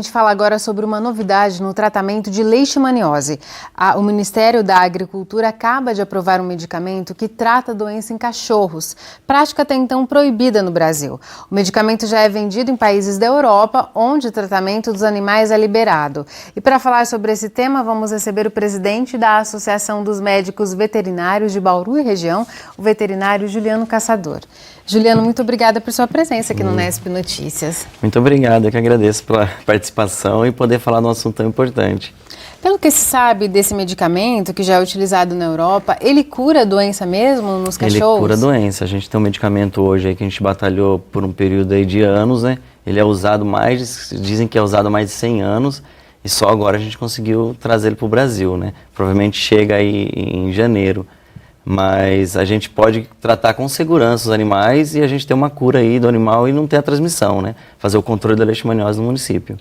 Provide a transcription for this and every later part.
A gente fala agora sobre uma novidade no tratamento de leishmaniose. O Ministério da Agricultura acaba de aprovar um medicamento que trata a doença em cachorros, prática até então proibida no Brasil. O medicamento já é vendido em países da Europa, onde o tratamento dos animais é liberado. E para falar sobre esse tema, vamos receber o presidente da Associação dos Médicos Veterinários de Bauru e região, o veterinário Juliano Caçador. Juliano, muito obrigada por sua presença aqui no Nesp Notícias. Muito obrigado, eu que agradeço pela participação e poder falar de um assunto tão importante. Pelo que se sabe desse medicamento, que já é utilizado na Europa, ele cura a doença mesmo nos cachorros? Ele cura a doença. A gente tem um medicamento hoje aí que a gente batalhou por um período aí de anos, né? Ele é usado dizem que é usado há mais de 100 anos e só agora a gente conseguiu trazer ele para o Brasil, né? Provavelmente chega aí em janeiro. Mas a gente pode tratar com segurança os animais e a gente ter uma cura aí do animal e não ter a transmissão, né? Fazer o controle da leishmaniose no município.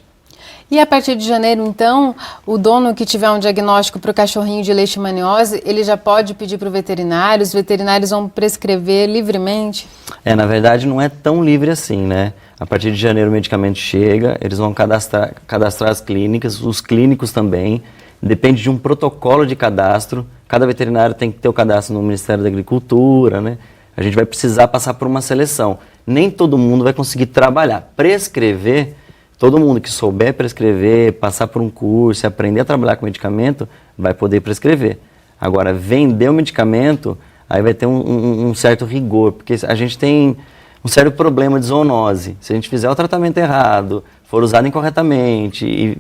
E a partir de janeiro, então, o dono que tiver um diagnóstico para o cachorrinho de leishmaniose, ele já pode pedir para o veterinário, os veterinários vão prescrever livremente? Na verdade não é tão livre assim, né? A partir de janeiro o medicamento chega, eles vão cadastrar as clínicas, os clínicos também, depende de um protocolo de cadastro. Cada veterinário tem que ter o cadastro no Ministério da Agricultura, né? A gente vai precisar passar por uma seleção. Nem todo mundo vai conseguir trabalhar. Prescrever, todo mundo que souber prescrever, passar por um curso, aprender a trabalhar com medicamento, vai poder prescrever. Agora, vender o medicamento, aí vai ter um certo rigor, porque a gente tem um sério problema de zoonose. Se a gente fizer o tratamento errado, for usado incorretamente e,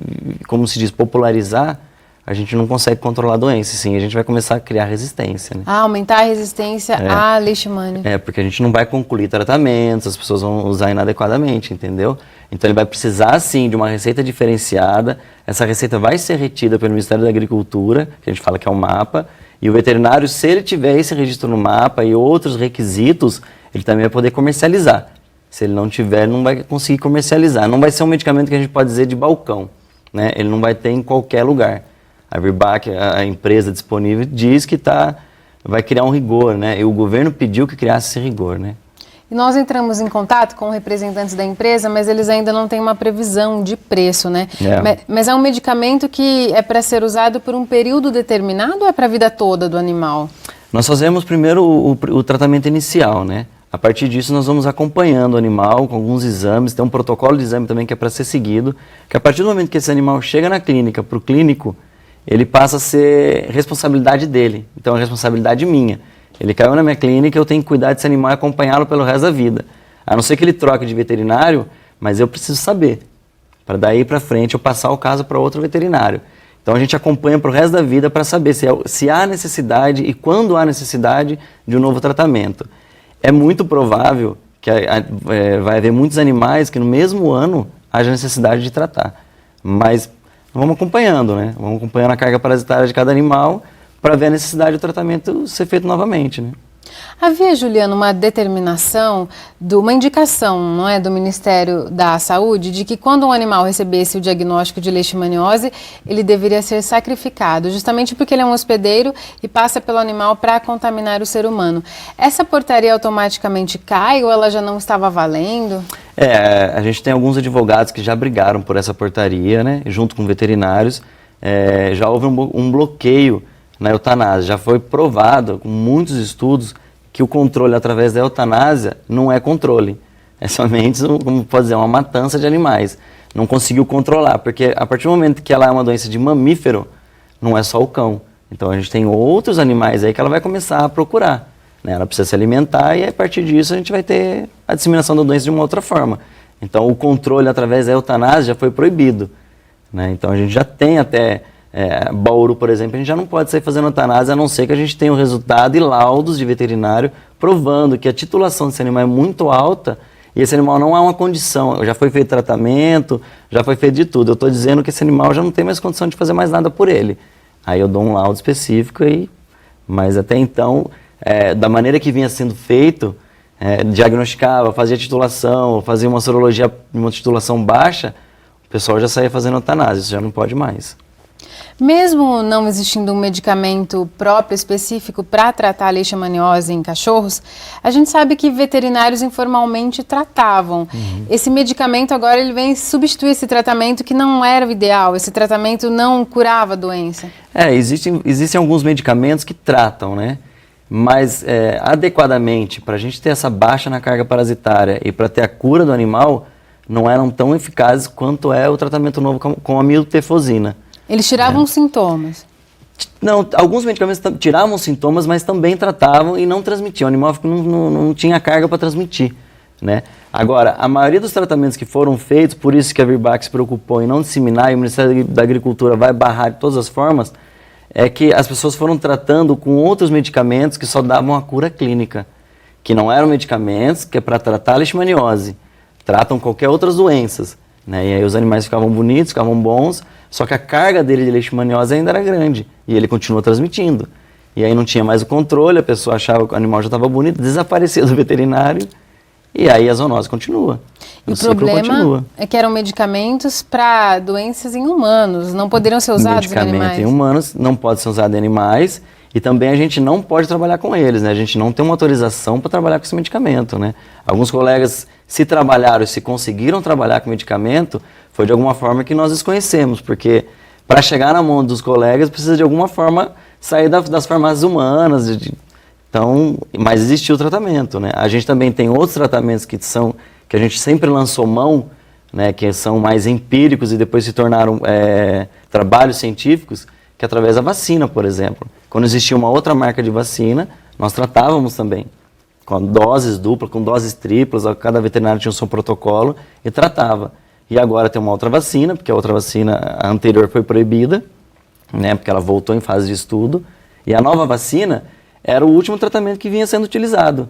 como se diz, popularizar, a gente não consegue controlar a doença, sim, a gente vai começar a criar resistência, né? Aumentar a resistência à leishmania. Porque a gente não vai concluir tratamentos, as pessoas vão usar inadequadamente, entendeu? Então ele vai precisar, sim, de uma receita diferenciada, essa receita vai ser retida pelo Ministério da Agricultura, que a gente fala que é o MAPA, e o veterinário, se ele tiver esse registro no MAPA e outros requisitos, ele também vai poder comercializar. Se ele não tiver, ele não vai conseguir comercializar. Não vai ser um medicamento que a gente pode dizer de balcão, né? Ele não vai ter em qualquer lugar. A Virbac, a empresa disponível, diz que vai criar um rigor, né? E o governo pediu que criasse esse rigor, né? E nós entramos em contato com representantes da empresa, mas eles ainda não têm uma previsão de preço, né? Mas é um medicamento que é para ser usado por um período determinado ou é para a vida toda do animal? Nós fazemos primeiro o tratamento inicial, né? A partir disso nós vamos acompanhando o animal com alguns exames, tem um protocolo de exame também que é para ser seguido, que a partir do momento que esse animal chega na clínica, para o clínico, ele passa a ser responsabilidade dele, então é responsabilidade minha. Ele caiu na minha clínica, eu tenho que cuidar desse animal e acompanhá-lo pelo resto da vida. A não ser que ele troque de veterinário, mas eu preciso saber, para daí para frente eu passar o caso para outro veterinário. Então a gente acompanha para o resto da vida para saber se há necessidade e quando há necessidade de um novo tratamento. É muito provável que vai haver muitos animais que no mesmo ano haja necessidade de tratar, mas vamos acompanhando, né? Vamos acompanhando a carga parasitária de cada animal para ver a necessidade do tratamento ser feito novamente, né? Havia, Juliano, uma determinação, uma indicação, não é, do Ministério da Saúde, de que quando um animal recebesse o diagnóstico de leishmaniose, ele deveria ser sacrificado, justamente porque ele é um hospedeiro e passa pelo animal para contaminar o ser humano. Essa portaria automaticamente cai ou ela já não estava valendo? A gente tem alguns advogados que já brigaram por essa portaria, né, junto com veterinários. Já houve um bloqueio na eutanásia, já foi provado com muitos estudos que o controle através da eutanásia não é controle, é somente, como pode dizer, uma matança de animais. Não conseguiu controlar, porque a partir do momento que ela é uma doença de mamífero, não é só o cão. Então a gente tem outros animais aí que ela vai começar a procurar, né? Ela precisa se alimentar e a partir disso a gente vai ter a disseminação da doença de uma outra forma. Então o controle através da eutanásia já foi proibido, né? Então a gente já tem até... Bauru, por exemplo, a gente já não pode sair fazendo eutanásia a não ser que a gente tenha o resultado e laudos de veterinário provando que a titulação desse animal é muito alta e esse animal não há uma condição, já foi feito tratamento, já foi feito de tudo. Eu estou dizendo que esse animal já não tem mais condição de fazer mais nada por ele. Aí eu dou um laudo específico, mas até então, da maneira que vinha sendo feito, diagnosticava, fazia titulação, fazia uma sorologia, uma titulação baixa, o pessoal já saía fazendo eutanásia, isso já não pode mais. Mesmo não existindo um medicamento próprio, específico para tratar a leishmaniose em cachorros, a gente sabe que veterinários informalmente tratavam. Esse medicamento agora ele vem substituir esse tratamento que não era o ideal, esse tratamento não curava a doença. Existem alguns medicamentos que tratam, né? Mas adequadamente, para a gente ter essa baixa na carga parasitária e para ter a cura do animal, não eram tão eficazes quanto é o tratamento novo com a miltefosina. Eles tiravam os sintomas? Não, alguns medicamentos tiravam sintomas, mas também tratavam e não transmitiam. O animal não tinha carga para transmitir, né? Agora, a maioria dos tratamentos que foram feitos, por isso que a Virbac se preocupou em não disseminar e o Ministério da Agricultura vai barrar de todas as formas, é que as pessoas foram tratando com outros medicamentos que só davam a cura clínica, que não eram medicamentos que é para tratar a leishmaniose, tratam qualquer outras doenças, né? E aí os animais ficavam bonitos, ficavam bons, só que a carga dele de leishmaniose ainda era grande e ele continua transmitindo. E aí não tinha mais o controle, a pessoa achava que o animal já estava bonito, desaparecia do veterinário e aí a zoonose continua. E o problema é que eram medicamentos para doenças em humanos, não poderiam ser usados em animais. Medicamento em humanos não pode ser usado em animais e também a gente não pode trabalhar com eles, né? A gente não tem uma autorização para trabalhar com esse medicamento, né? Alguns colegas se trabalharam e se conseguiram trabalhar com medicamento, foi de alguma forma que nós desconhecemos, porque para chegar na mão dos colegas precisa de alguma forma sair das farmácias humanas, então, mas existiu o tratamento, né? A gente também tem outros tratamentos que a gente sempre lançou mão, né, que são mais empíricos e depois se tornaram trabalhos científicos, que é através da vacina, por exemplo. Quando existia uma outra marca de vacina, nós tratávamos também, com doses duplas, com doses triplas, cada veterinário tinha o seu protocolo e tratava. E agora tem uma outra vacina, porque a outra vacina a anterior foi proibida, né, porque ela voltou em fase de estudo, e a nova vacina era o último tratamento que vinha sendo utilizado.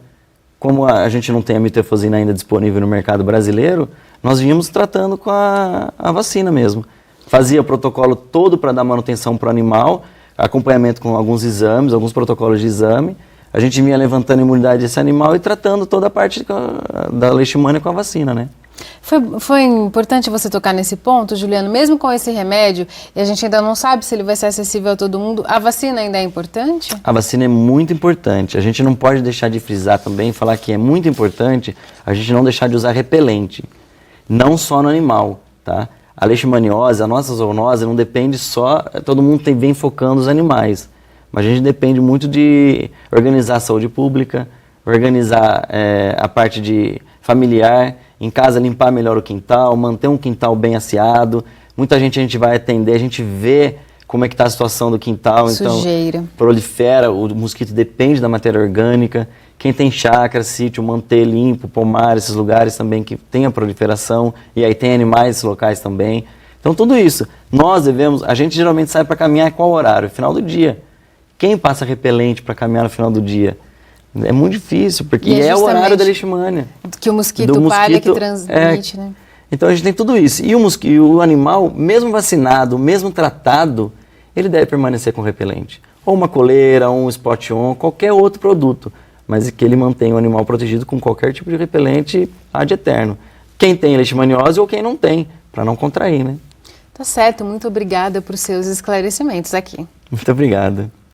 Como a gente não tem a miltefosina ainda disponível no mercado brasileiro, nós vínhamos tratando com a vacina mesmo. Fazia o protocolo todo para dar manutenção para o animal, acompanhamento com alguns exames, alguns protocolos de exame. A gente vinha levantando a imunidade desse animal e tratando toda a parte da leishmania com a vacina, né? Foi importante você tocar nesse ponto, Juliano, mesmo com esse remédio, e a gente ainda não sabe se ele vai ser acessível a todo mundo, a vacina ainda é importante? A vacina é muito importante. A gente não pode deixar de frisar também, falar que é muito importante a gente não deixar de usar repelente, não só no animal, tá? A leishmaniose, a nossa zoonose não depende só, todo mundo vem focando os animais, mas a gente depende muito de organizar a saúde pública, organizar a parte de familiar, em casa limpar melhor o quintal, manter um quintal bem asseado. Muita gente a gente vai atender, a gente vê como é que está a situação do quintal. Sujeira. Então prolifera, o mosquito depende da matéria orgânica. Quem tem chácara, sítio, manter limpo, pomar, esses lugares também que tem a proliferação, e aí tem animais nesses locais também. Então tudo isso, a gente geralmente sai para caminhar em qual horário? Final do dia. Quem passa repelente para caminhar no final do dia? É muito difícil, porque é o horário da leishmania. Que o mosquito palha que transmite, né? Então a gente tem tudo isso. E o animal, mesmo vacinado, mesmo tratado, ele deve permanecer com repelente. Ou uma coleira, ou um spot-on, qualquer outro produto. Mas que ele mantenha o animal protegido com qualquer tipo de repelente ad eterno. Quem tem leishmaniose ou quem não tem, para não contrair, né? Tá certo, muito obrigada por seus esclarecimentos aqui. Muito obrigado.